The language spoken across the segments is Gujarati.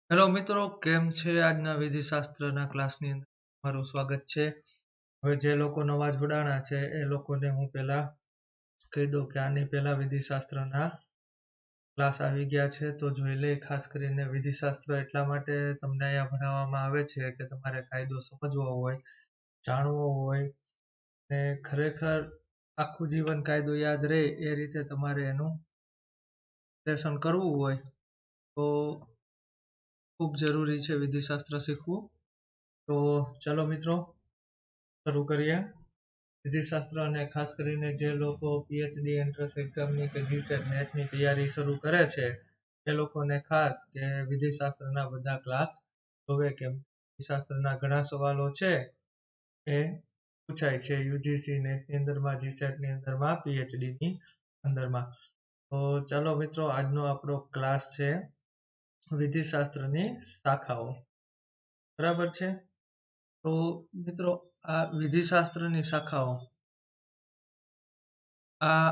હેલો મિત્રો, કેમ છે? આજના વિધિશાસ્ત્રના ક્લાસની અંદર તમારું સ્વાગત છે. હવે જે લોકો નવા જોડાણા છે એ લોકોને હું પહેલા કહી દઉં કે આની પહેલા વિધિશાસ્ત્રના ક્લાસ આવી ગયા છે, તો જોઈ લે. ખાસ કરીને વિધિશાસ્ત્ર એટલા માટે તમને અહીંયા ભણાવવામાં આવે છે કે તમારે કાયદો સમજવો હોય, જાણવો હોય ને ખરેખર આખું જીવન કાયદો યાદ રહે એ રીતે તમારે એનું લેસન કરવું હોય તો ખૂબ જરૂરી છે વિધિશાસ્ત્ર શીખવું. તો ચાલો મિત્રો શરૂ કરીએ. વિધિશાસ્ત્ર અને ખાસ કરીને જે લોકો પીએચડી એન્ટ્રન્સ એક્ઝામની કે જીસેટ નેટની તૈયારી શરૂ કરે છે એ લોકોને ખાસ કે વિધિશાસ્ત્રના બધા ક્લાસ જોવે, કેમ વિધિશાસ્ત્રના ઘણા સવાલો છે એ પૂછાય છે યુજીસી નેટની અંદરમાં, જીસેટની અંદરમાં, પીએચડીની અંદરમાં. તો ચાલો મિત્રો, આજનો આપણો ક્લાસ છે વિધિશાસ્ત્રની શાખાઓ. બરાબર છે. તો મિત્રો, આ વિધિશાસ્ત્રની શાખાઓ આ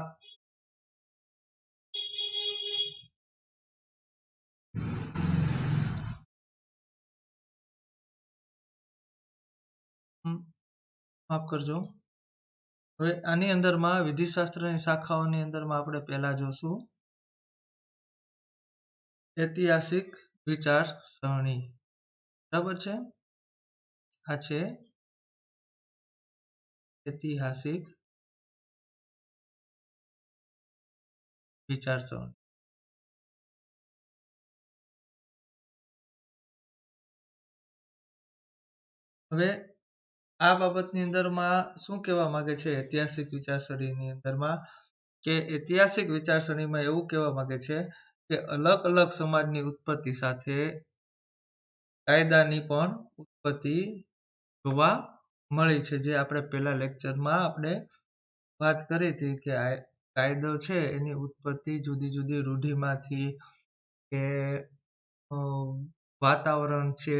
માફ કરજો. હવે આની અંદરમાં વિધિશાસ્ત્રની શાખાઓની અંદરમાં આપણે પહેલા જોશું ઐતિહાસિક વિચારસરણી. બરાબર છે. આ છે ઐતિહાસિક વિચારસરણી. હવે આ બાબતની અંદરમાં શું કહેવા માંગે છે ઐતિહાસિક વિચારસરણીની અંદરમાં, કે ઐતિહાસિક વિચારસરણીમાં એવું કહેવા માંગે છે કે અલગ અલગ સમાજની ઉત્પત્તિ સાથે કાયદાની પણ ઉત્પત્તિ જોવા મળી છે. જે આપણે પહેલા લેક્ચરમાં આપણે વાત કરી હતી કે કાયદો છે એની ઉત્પત્તિ જુદી જુદી રૂઢિમાંથી કે વાતાવરણ છે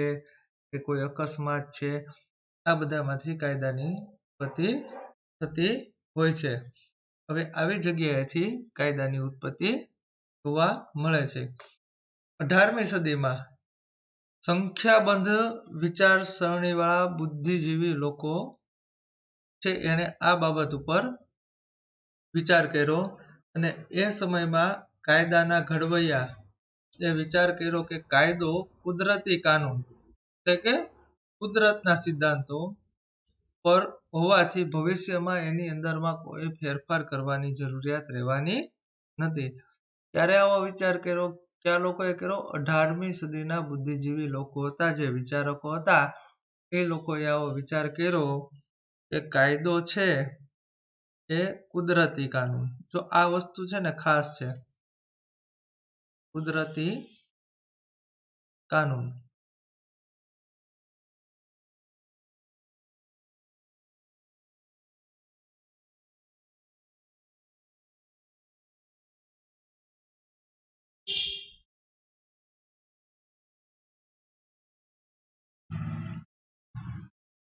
કે કોઈ અકસ્માત છે, આ બધામાંથી કાયદાની ઉત્પત્તિ થતી હોય છે. હવે આવી જગ્યાએથી કાયદાની ઉત્પત્તિ જોવા મળે છે. 18મી સદીમાં સંખ્યાબંધ વિચારસરણીવાળા બુદ્ધિજીવી લોકો છે એણે આ બાબત ઉપર વિચાર કર્યો અને એ સમયમાં કાયદાના ઘડવૈયા એ વિચાર કર્યો કે કાયદો કુદરતી કાનૂન એટલે કે કુદરતના સિદ્ધાંતો પર હોવાથી ભવિષ્યમાં એની અંદરમાં કોઈ ફેરફાર કરવાની જરૂરિયાત રહેવાની નથી. ત્યારે આવો વિચાર કર્યો કે આ લોકોએ કર્યો 18મી સદીના બુદ્ધિજીવી લોકો હતા, જે વિચારકો હતા, એ લોકોએ આવો વિચાર કર્યો કે કાયદો છે એ કુદરતી કાનૂન. જો આ વસ્તુ છે ને ખાસ છે, કુદરતી કાનૂન.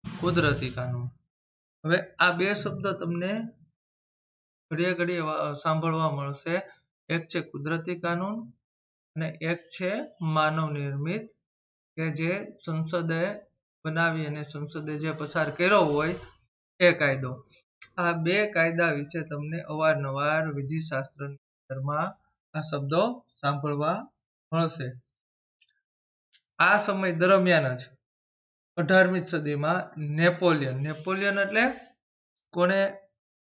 કુદરતી કાનૂન. હવે આ બે શબ્દ તમને ઘડીએ ઘડીએ સાંભળવા મળશે. એક છે કુદરતી કાનૂન અને એક છે માનવ નિર્મિત, કે જે સંસદે બનાવી અને સંસદે જે પસાર કર્યો હોય એ કાયદો. આ બે કાયદા વિશે તમને અવારનવાર વિધિશાસ્ત્રની અંદરમાં આ શબ્દો સાંભળવા મળશે. આ સમય દરમિયાન જ 18મી સદીમાં નેપોલિયન એટલે કોણે?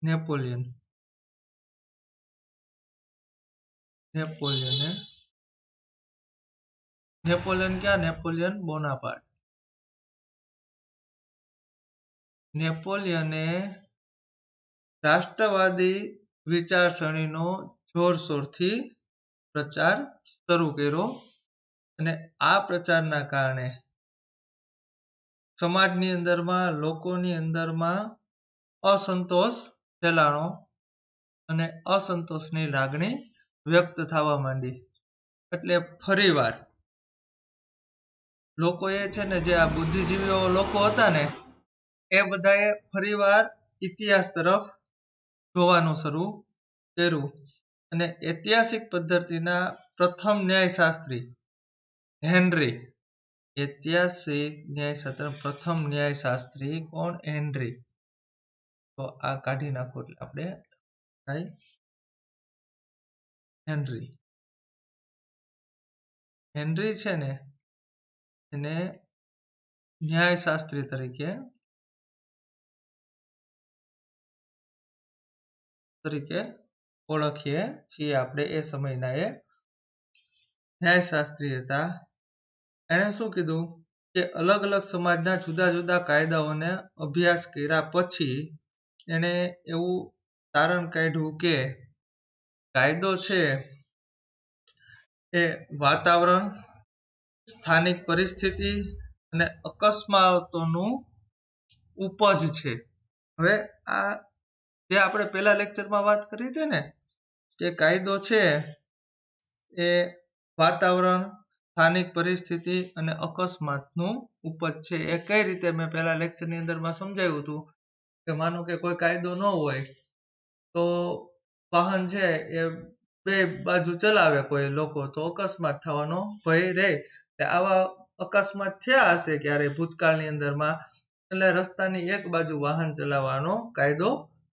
નેપોલિયન ક્યાં? Napoleon Bonaparte. નેપોલિયને રાષ્ટ્રવાદી વિચારસરણીનો જોરશોરથી પ્રચાર શરૂ કર્યો અને આ પ્રચારના કારણે સમાજની અંદરમાં, લોકોની અંદરમાં અસંતોષ ફેલાણો અને અસંતોષની લાગણી વ્યક્ત થવા માંડી. એટલે ફરીવાર લોકોએ છે ને, જે આ બુદ્ધિજીવીઓ લોકો હતા ને, એ બધાએ ફરીવાર ઇતિહાસ તરફ જોવાનું શરૂ કર્યું અને ઐતિહાસિક પદ્ધતિના પ્રથમ ન્યાયશાસ્ત્રી હેનરી, ऐतिहासिक न्यायशास्त्र प्रथम न्यायशास्त्री कोण? हेनरी। तो आ काढी नाखो એટલે આપણે થાય હેનરી। હેનરી છે ને એને ન્યાયશાસ્ત્રી તરીકે ઓળખીએ છીએ આપણે। એ સમયના એ ન્યાયશાસ્ત્રી હતા। એણે શું કીધું કે અલગ અલગ સમાજના જુદા જુદા કાયદાઓને અભ્યાસ કર્યા પછી એણે એવું તારણ કાઢ્યું કે કાયદો છે એ વાતાવરણ, સ્થાનિક પરિસ્થિતિ અને અકસ્માતોનું ઉપજ છે। હવે આ જે આપણે પહેલા લેક્ચરમાં વાત કરી હતી ને કે કાયદો છે એ વાતાવરણ, સ્થાનિક પરિસ્થિતિ અને અકસ્માતનું ઉપજ છે। એ કઈ રીતે મેં પહેલા લેક્ચરની અંદરમાં સમજાવ્યું હતું કે માનો કે કોઈ કાયદો ન હોય તો વાહન છે એ બે બાજુ ચલાવે કોઈ લોકો તો અકસ્માત થવાનો ભય રહે। આવા અકસ્માત થયા હશે ક્યારે ભૂતકાળની અંદરમાં એટલે રસ્તાની એક બાજુ વાહન ચલાવવાનો કાયદો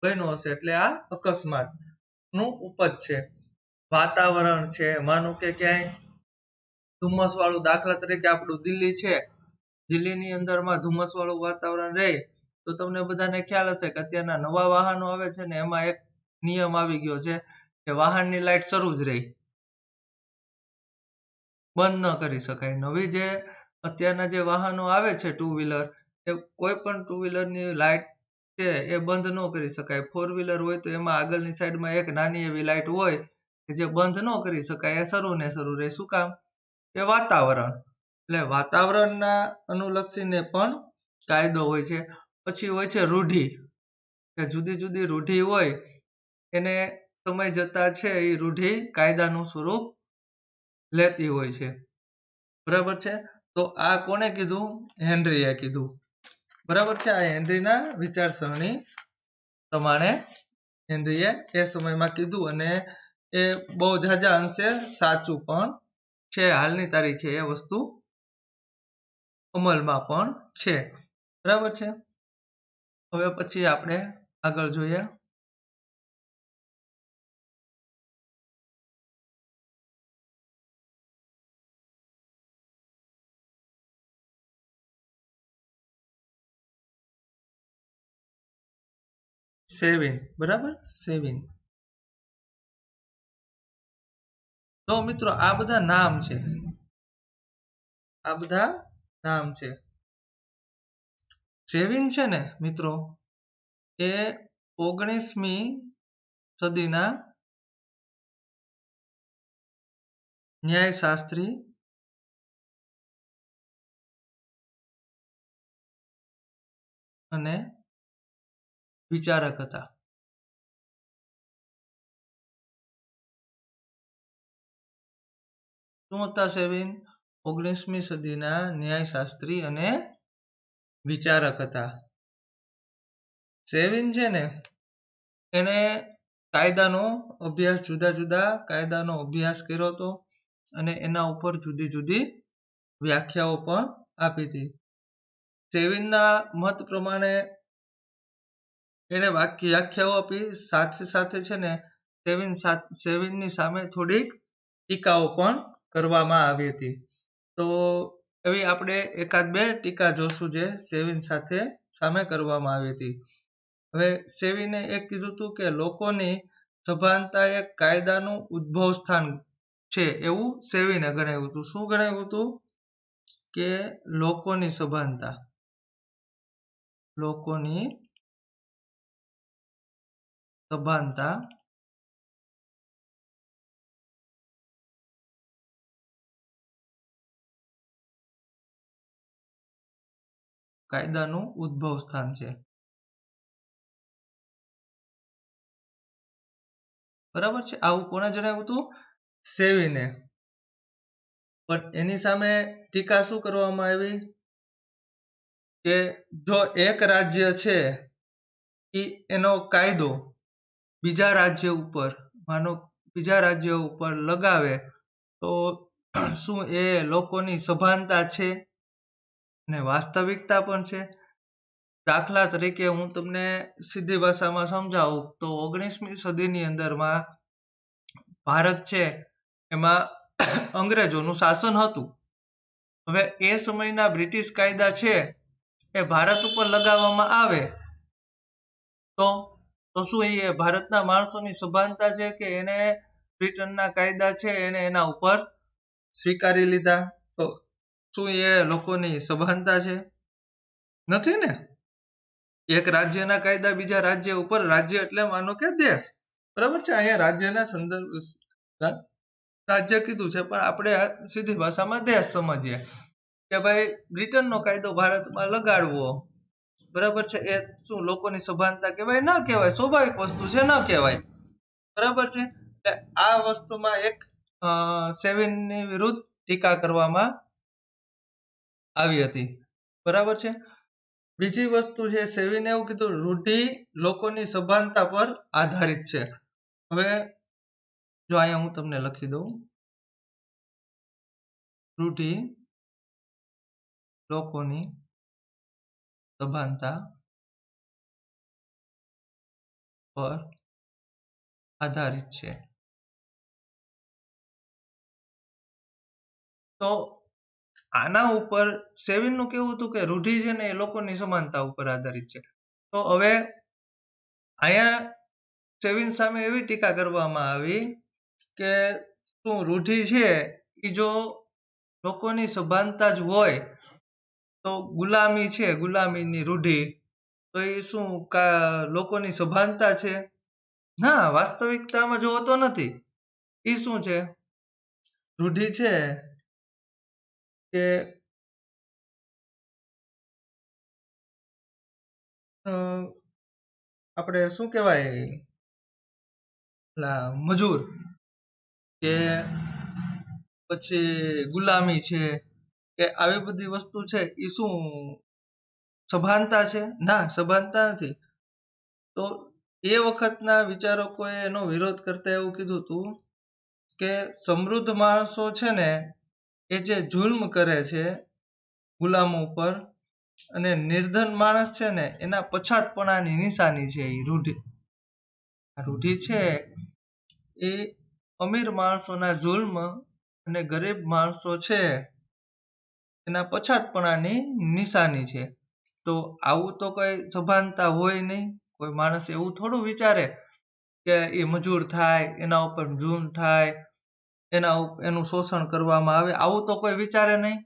બન્યો હશે એટલે આ અકસ્માત નું ઉપજ છે। વાતાવરણ છે, માનો કે ક્યાંય ધુમ્મસ વાળું, દાખલા તરીકે આપણું દિલ્હી છે, દિલ્હીની અંદરમાં ધુમ્મસ વાળું વાતાવરણ રહે તો તમને બધાને ખ્યાલ હશે કે અત્યારના નવા વાહનો આવે છે ને એમાં એક નિયમ આવી ગયો છે કે વાહનની લાઈટ શરૂ જ રહી, બંધ ન કરી શકાય। નવી જે અત્યારના જે વાહનો આવે છે ટુ વ્હીલર એ કોઈ પણ ટુ વ્હીલરની લાઈટ છે એ બંધ ન કરી શકાય। ફોર વ્હીલર હોય તો એમાં આગળની સાઈડમાં એક નાની એવી લાઈટ હોય કે જે બંધ ન કરી શકાય, એ શરૂ ને શરૂ રહે। શું કામ? એ વાતાવરણ, એટલે વાતાવરણના અનુલક્ષીને પણ કાયદો હોય છે। પછી હોય છે રૂઢિ, કે જુદી જુદી રૂઢિ હોય એને સમય જતા છે એ રૂઢિ કાયદાનું સ્વરૂપ લેતી હોય છે। બરાબર છે? તો આ કોણે કીધું? હેનરીએ કીધું। બરાબર છે? આ હેનરીના વિચારસરણી પ્રમાણે હેનરીએ એ સમયમાં કીધું અને એ બહુ ઝાઝા અંશે સાચું પણ છે। હાલની તારીખે એ વસ્તુ અમલમાં પણ છે। બરાબર છે? હવે પછી આપણે આગળ જોઈએ। સેવિન, બરાબર? સેવિન। તો મિત્રો આ બધા નામ છે, આ બધા નામ છે। સેવિન છે ને મિત્રો એ 19મી સદીના ન્યાયશાસ્ત્રી અને વિચારક હતા। શું હતા સેવિન? 19મી સદીના ન્યાયશાસ્ત્રી અને વિચારક હતા। સેવિન છે ને એને કાયદાનો અભ્યાસ, જુદા જુદા કાયદાનો અભ્યાસ કર્યો હતો અને એના ઉપર જુદી જુદી વ્યાખ્યાઓ પણ આપી હતી। સેવિનના મત પ્રમાણે એને વ્યાખ્યાઓ આપી, સાથે સાથે છે ને સેવિનની સામે થોડીક ટીકાઓ પણ કરવામાં આવી હતી। તો એવી આપણે એકાદ બે ટીકા જોશું જે સેવિન સામે કરવામાં આવી હતી। હવે સેવિને એક કીધું હતું કે લોકોની સભાનતા એ કાયદાનું ઉદ્ભવ સ્થાન છે એવું સેવિને ગણાવ્યું હતું। શું ગણાવ્યું હતું? કે લોકોની સભાનતા, લોકોની સભાનતા કાયદાનું ઉદ્ભવ સ્થાન છે। બરાબર છે? આવું કોને જણાવ્યું હતું? સેવિને। પણ એની સામે ટીકા શું કરવામાં આવી કે જો એક રાજ્ય છે એનો કાયદો બીજા રાજ્ય ઉપર લગાવે તો શું એ લોકોની સભાનતા છે અને વાસ્તવિકતા પણ છે? દાખલા તરીકે હું તમને સીધી ભાષામાં સમજાવું તો 19મી સદીની અંદરમાં ભારત છે એમાં અંગ્રેજોનું શાસન હતું. હવે એ સમયના બ્રિટિશ કાયદા છે એ ભારત ઉપર લગાવવામાં આવે તો શું એ ભારતના માણસોની સભાનતા છે કે એને બ્રિટનના કાયદા છે એને એના ઉપર સ્વીકારી લીધા? તો શું એ લોકોની સભાનતા છે? નથી ને. એક રાજ્યના કાયદા બીજા રાજ્ય ઉપર, રાજ્ય એટલે માનો કે દેશ, બરાબર છે. અહીંયા રાજ્યના સંદર્ભ રાજ્ય કીધું છે પણ આપણે સીધી ભાષામાં દેશ સમજીએ કે ભાઈ બ્રિટનનો કાયદો ભારતમાં લગાડવો, બરાબર છે. એ શું લોકોની સભાનતા કહેવાય? ન કહેવાય. સ્વાભાવિક વસ્તુ છે, ન કહેવાય. બરાબર છે. એટલે આ વસ્તુમાં એક સેવિનની વિરુદ્ધ ટીકા કરવામાં આવી હતી. બરાબર છે. બીજી વસ્તુ છે, સેવિને એવું કીધું રૂઢિ લોકોની સભાનતા પર આધારિત છે. હવે જો અહીંયા હું તમને લખી દઉં, રૂઢિ લોકોની સભાનતા પર આધારિત છે. તો આના ઉપર સેવિનનું કેવું હતું કે રૂઢિ છે ને એ લોકોની સમાનતા ઉપર આધારિત છે. તો હવે અહીંયા સેવિન સામે એવી ટીકા કરવામાં આવી કે શું રૂઢિ છે એ જો લોકોની સભાનતા જ હોય તો ગુલામી છે, ગુલામીની રૂઢિ, તો એ શું લોકોની સભાનતા છે? ના, વાસ્તવિકતામાં જોવો તો નથી. એ શું છે? રૂઢિ છે કે આપણે શું કહેવાય, મજૂર કે પછી ગુલામી છે કે આવી બધી વસ્તુ છે એ શું સભાનતા છે? ના, સભાનતા નથી. તો એ વખતના વિચારકોએ એનો વિરોધ કરતા એવું કીધું હતું કે સમૃદ્ધ માણસો છે ને એ જે જુલ્મ કરે છે ગુલામો ઉપર, અને નિર્ધન માણસ છે ને એના પછાતપણાની નિશાની છે એ રૂઢિ. રૂઢિ છે એ અમીર માણસોના જુલ્મ અને ગરીબ માણસો છે એના પછાતપણાની નિશાની છે. તો આવું તો કઈ સભાનતા હોય નહીં. કોઈ માણસ એવું થોડું વિચારે કે એ મજૂર થાય, એના ઉપર જુલ્મ થાય, એનું શોષણ કરવામાં આવે, આવું તો કોઈ વિચારે નહીં.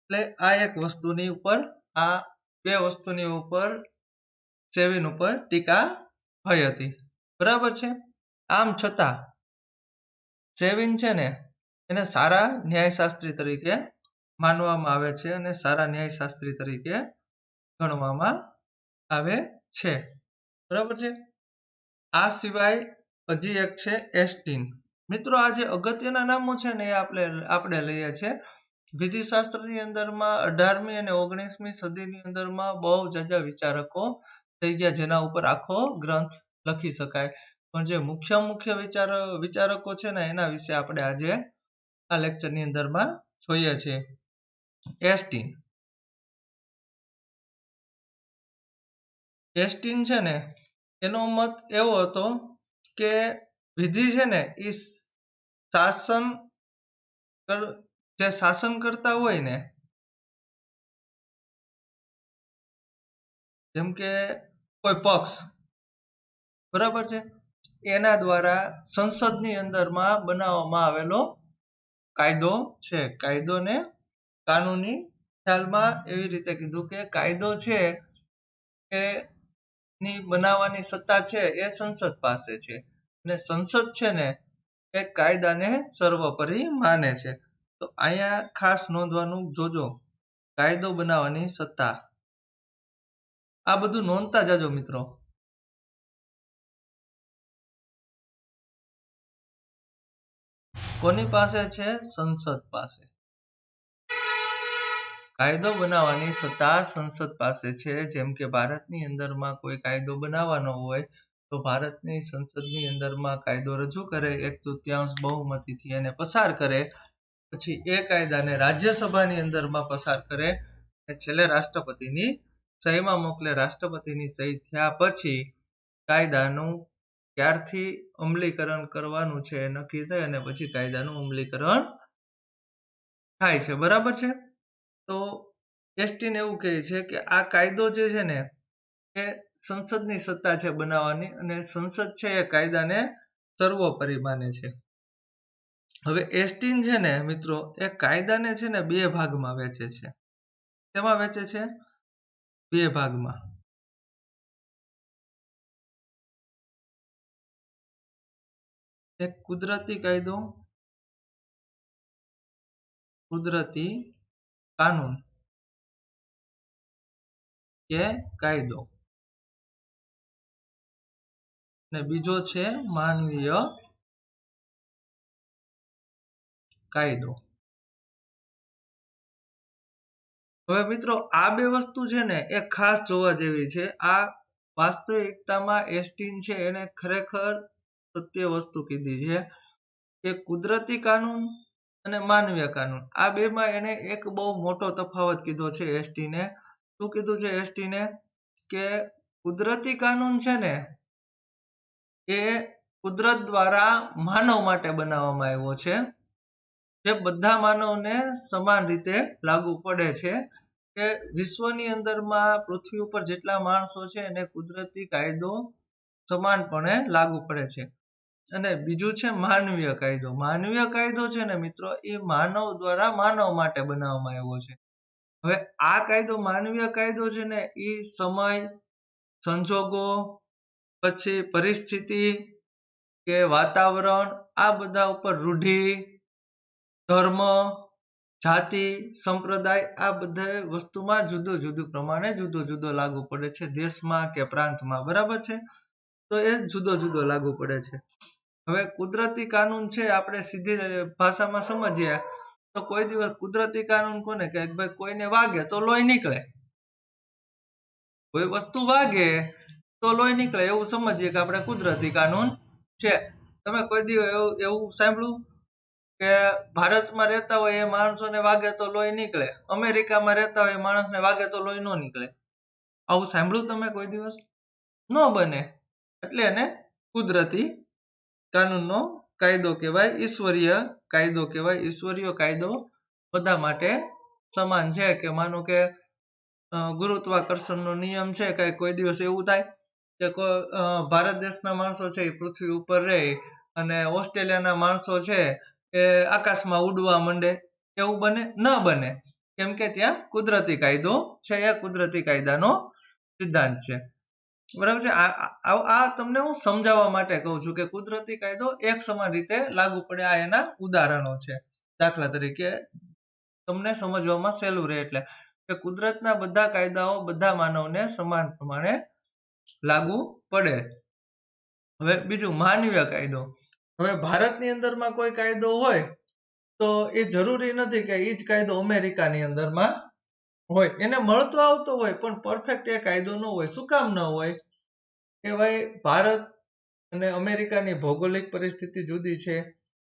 એટલે આ એક વસ્તુની ઉપર, આ બે વસ્તુની ઉપર સેવિન ઉપર ટીકા થઈ હતી. બરાબર છે. આમ છતાં સેવિન છે ને એને સારા ન્યાયશાસ્ત્રી તરીકે માનવામાં આવે છે અને સારા ન્યાયશાસ્ત્રી તરીકે ગણવામાં આવે છે. બરાબર છે. આ સિવાય હજી એક છે એસ્ટીન. મિત્રો, આ જે અગત્યના નામો છે ને એ આપણે લઈએ છીએ. વિધિશાસ્ત્રની અંદરમાં 18મી અને 19મી સદીની અંદરમાં બહુ જાજા વિચારકો થઈ ગયા જેના ઉપર આખો ગ્રંથ લખી શકાય. પણ જે મુખ્ય વિચારકો છે ને એના વિશે આપણે આજે આ લેક્ચરની અંદરમાં જોઈએ છીએ. એસ્ટીન છે ને એનો મત એવો હતો કે વિધિ છે ને એ શાસન કરતા હોય ને, જેમ કે કોઈ પક્ષ, બરાબર છે, એના દ્વારા સંસદની અંદરમાં બનાવવામાં આવેલો કાયદો છે. કાયદોને કાનૂની ખ્યાલમાં એવી રીતે કીધું કે કાયદો છે એની બનાવવાની સત્તા છે એ સંસદ પાસે છે અને સંસદ છે ને એ કાયદાને સર્વોપરી માને છે. તો અહીંયા ખાસ નોંધવાનું જોજો, કાયદો બનાવવાની સત્તા. આ બધું નોંધતા જાજો મિત્રો. કોની પાસે છે? સંસદ પાસે. કાયદો બનાવવાની સત્તા સંસદ પાસે છે. જેમ કે ભારતની અંદરમાં કોઈ કાયદો બનાવવાનો હોય તો ભારતની સંસદની અંદરમાં કાયદો રજૂ કરે, 1/3 બહુમતીથી એને પસાર કરે, પછી એ કાયદાને રાજ્યસભાની અંદરમાં પસાર કરે અને છેલ્લે રાષ્ટ્રપતિની સહીમાં મોકલે. રાષ્ટ્રપતિની સહી થયા પછી કાયદાનું ક્યારથી અમલીકરણ કરવાનું છે એ નક્કી થાય અને પછી કાયદાનું અમલીકરણ થાય છે. બરાબર છે. તો એસ્ટીન એવું કહે છે કે આ કાયદો જે છે ને એ સંસદની સત્તા છે બનાવવાની અને સંસદ છે એ કાયદાને સર્વોપરી માને છે. હવે એસ્ટીન છે ને મિત્રો એ કાયદાને છે ને બે ભાગમાં વહેંચે છે. કેમાં વહેંચે છે? બે ભાગમાં. એક કુદરતી કાયદો, કુદરતી કાનૂન કે કાયદો, અને બીજો છે માનવીય કાયદો. હવે મિત્રો આ બે વસ્તુ છે ને એ ખાસ જોવા જેવી છે. આ વાસ્તવિકતામાં એસ્ટીન છે એને ખરેખર સત્ય વસ્તુ કીધી છે કે કુદરતી કાનૂન અને માનવીય કાનૂન આ બેમાં એને એક બહુ મોટો તફાવત કીધો છે એસ્ટીને. શું કીધું છે એસ્ટીને? કે કુદરતી કાનૂન છે ને એ કુદરત દ્વારા માનવ માટે બનાવવામાં આવ્યો છે, જે બધા માનવને સમાન રીતે લાગુ પડે છે. કે વિશ્વની અંદરમાં પૃથ્વી ઉપર જેટલા માણસો છે એને કુદરતી કાયદો સમાનપણે લાગુ પડે છે. અને બીજું છે માનવીય કાયદો. માનવીય કાયદો છે ને મિત્રો એ માનવ દ્વારા માનવ માટે બનાવવામાં આવ્યો છે. હવે આ કાયદો માનવીય કાયદો છે ને એ સમય, સંજોગો, પછી પરિસ્થિતિ કે વાતાવરણ આ બધા ઉપર રૂઢિ, ધર્મ, જાતિ, સંપ્રદાય આ બધા વસ્તુમાં જુદું જુદું પ્રમાણે જુદો જુદો લાગુ પડે છે. દેશમાં કે પ્રાંતમાં. બરાબર છે. તો એ જુદો જુદો લાગુ પડે છે. હવે કુદરતી કાનૂન છે આપણે સીધી ભાષામાં સમજીએ તો કોઈ દિવસ કુદરતી કાનૂન કોને કહે? ભાઈ કોઈને વાગે તો લોહી નીકળે. કોઈ વસ્તુ વાગે તો લોહી નીકળે એવું સમજીએ કે આપણે કુદરતી કાનૂન છે. તમે કોઈ દિવસ એવું સાંભળ્યું કે ભારતમાં રહેતા હોય એ માણસોને વાગે તો લોહી નીકળે, અમેરિકામાં રહેતા હોય એ માણસને વાગે તો લોહી ન નીકળે? આવું સાંભળ્યું તમે કોઈ દિવસ? ન બને. એટલે એને કુદરતી કાનૂનનો કાયદો કહેવાય, ઈશ્વરીય કાયદો કહેવાય. ઈશ્વરીય કાયદો બધા માટે સમાન છે. કે માનો કે ગુરુત્વાકર્ષણનો નિયમ છે, કઈ કોઈ દિવસ એવું થાય કે ભારત દેશના માણસો છે એ પૃથ્વી ઉપર રહે અને ઓસ્ટ્રેલિયાના માણસો છે એ આકાશમાં ઉડવા માંડે? એવું બને? ન બને. કેમ કે ત્યાં કુદરતી કાયદો છે. એ કુદરતી કાયદાનો સિદ્ધાંત છે. બરાબર છે. આ તમને હું સમજાવવા માટે કહું છું કે કુદરતી કાયદો એક સમાન રીતે લાગુ પડે. આ એના ઉદાહરણો છે. દાખલા તરીકે તમને સમજવામાં સહેલું રહે એટલે કે કુદરતના બધા કાયદાઓ બધા માનવને સમાન પ્રમાણે લાગુ પડે. હવે બીજું માનવીય કાયદો. હવે ભારતની અંદરમાં કોઈ કાયદો હોય તો એ જરૂરી નથી કે એ જ કાયદો અમેરિકાની અંદરમાં હોય. એને મળતો આવતો હોય પણ પરફેક્ટ એ કાયદો ન હોય. શું કામ ન હોય? કે ભાઈ ભારત અને અમેરિકાની ભૌગોલિક પરિસ્થિતિ જુદી છે.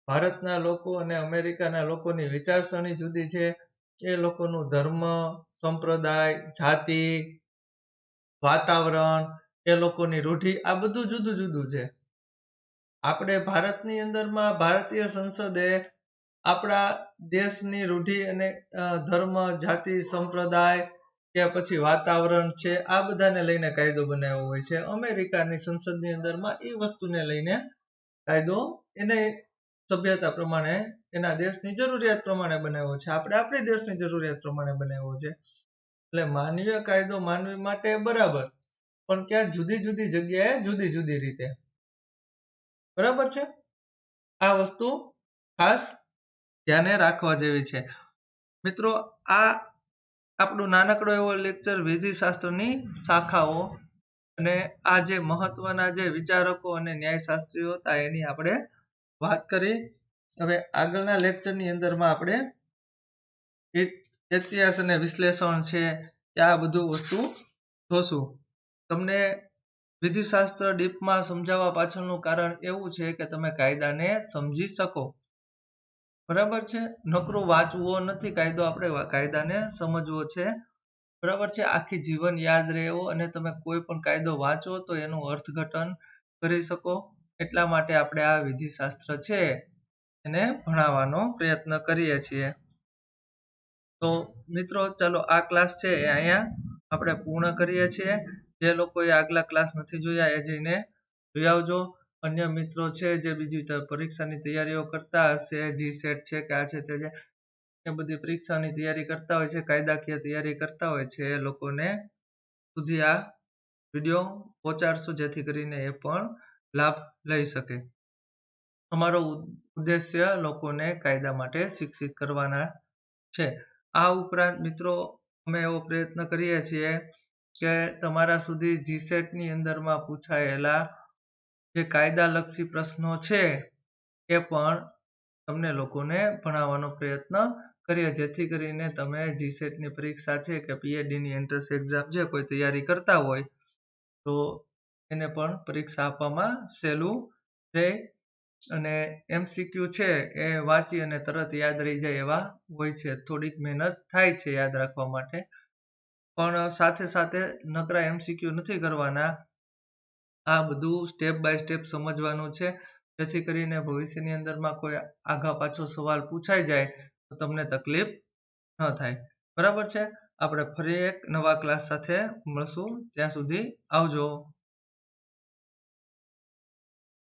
ભારતના લોકો અને અમેરિકાના લોકોની વિચારસરણી જુદી છે. એ લોકોનું ધર્મ, સંપ્રદાય, જાતિ, વાતાવરણ, એ લોકોની રૂઢિ આ બધું જુદું જુદું છે. આપણે ભારતની અંદરમાં ભારતીય સંસદે આપણા દેશની રૂઢિ અને ધર્મ, જાતિ, સંપ્રદાય કે પછી વાતાવરણ છે આ બધાને લઈને કાયદો બનાવ્યો હોય છે. અમેરિકાની સંસદની અંદરમાં એ વસ્તુને લઈને કાયદો એને સભ્યતા પ્રમાણે એના દેશની જરૂરિયાત પ્રમાણે બનાવ્યો છે. આપણે આપણી દેશની જરૂરિયાત પ્રમાણે બનાવ્યો છે. એટલે માનવીય કાયદો માનવી માટે બરાબર, પણ ક્યાં જુદી જુદી જગ્યાએ જુદી જુદી રીતે. બરાબર છે. આ વસ્તુ ખાસ ધ્યાને રાખવા જેવી છે. મિત્રો આ આપણું નાનકડો એવો લેક્ચર વિધિશાસ્ત્રની શાખાઓ અને આ જે મહત્વના જે વિચારકો અને ન્યાયશાસ્ત્રીઓ હતા એની આપણે વાત કરી. હવે આગળના લેક્ચરની અંદરમાં આપણે ઇતિહાસ અને વિશ્લેષણ છે આ બધું વસ્તુ જોશું. તમને વિધિશાસ્ત્ર ડીપમાં સમજાવવા પાછળનું કારણ એવું છે કે તમે કાયદાને સમજી શકો. બરાબર છે. નકરું વાંચવો નથી કાયદો, આપણે કાયદાને સમજવો છે. બરાબર છે. આખી જીવન યાદ રહે એવો, અને તમે કોઈ પણ કાયદો વાંચો તો એનું અર્થઘટન કરી શકો, એટલા માટે આપણે આ વિધિશાસ્ત્ર છે એને ભણાવવાનો પ્રયત્ન કરીએ છીએ. તો મિત્રો ચાલો આ ક્લાસ છે એ અહીંયા આપણે પૂર્ણ કરીએ છીએ. જે લોકોએ આગલા ક્લાસ નથી જોયા એ જઈને જોઈ આવજો. અન્ય મિત્રો છે જે બીજી પરીક્ષાની તૈયારીઓ કરતા હશે, GSET છે કે આ છે તે છે, એ બધી પરીક્ષાની તૈયારી કરતા હોય છે, કાયદાકીય તૈયારી કરતા હોય છે, એ લોકોને સુધી આ વિડીયો પહોંચાડશું જેથી કરીને એ પણ લાભ લઈ શકે. અમારો ઉદ્દેશ્ય લોકોને કાયદા માટે શિક્ષિત કરવાના છે. આ ઉપરાંત મિત્રો અમે એવો પ્રયત્ન કરીએ છીએ કે તમારા સુધી GSET ની અંદરમાં પૂછાયેલા જે કાયદાલક્ષી પ્રશ્નો છે એ પણ તમને લોકોને ભણાવવાનો પ્રયત્ન કરીએ, જેથી કરીને તમે GSET ની પરીક્ષા છે કે PhD ની એન્ટ્રન્સ એક્ઝામ છે કોઈ તૈયારી કરતા હોય તો એને પણ પરીક્ષા આપવામાં સહેલું રહે. અને MCQ છે એ વાંચી અને તરત યાદ રહી જાય એવા હોય છે. થોડીક મહેનત થાય છે યાદ રાખવા માટે, પણ સાથે સાથે નકરા MCQ નથી કરવાના. આ બધું સ્ટેપ બાય સ્ટેપ સમજવાનું છે, જેથી કરીને ભવિષ્યની અંદરમાં કોઈ આગા પાછો સવાલ પૂછાઈ જાય તો તમને તકલીફ ન થાય. બરાબર છે. આપણે ફરી એક નવા ક્લાસ સાથે મળશું. ત્યાં સુધી આવજો.